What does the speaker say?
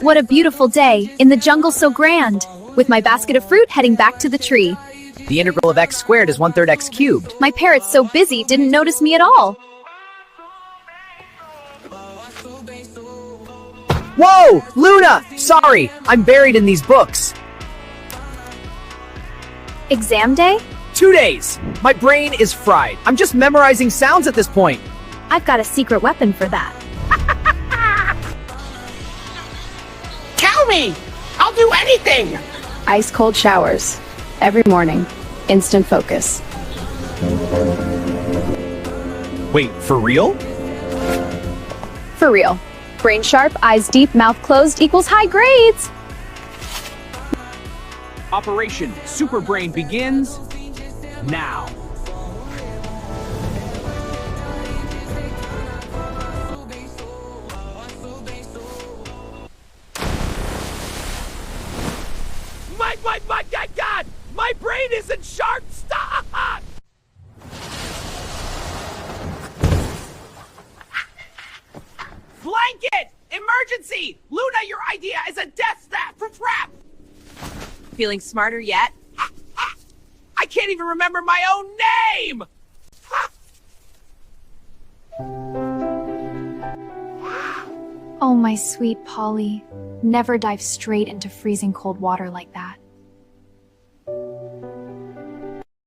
What a beautiful day, in the jungle so grand, with my basket of fruit heading back to the tree. The integral of x squared is 1/3 x cubed. My parrot's so busy, didn't notice me at all. Whoa! Luna! Sorry, I'm buried in these books. Exam day? 2 days! My brain is fried. I'm just memorizing sounds at this point. I've got a secret weapon for that. Tell me! I'll do anything! Ice cold showers. Every morning. Instant focus. Wait, for real? For real. Brain sharp, eyes deep, mouth closed equals high grades! Operation Super Brain begins now. My God! My brain isn't sharp! Stop! Blanket! Emergency! Luna, your idea is a death trap! Feeling smarter yet? I can't even remember my own name! Oh, my sweet Polly. Never dive straight into freezing cold water like that.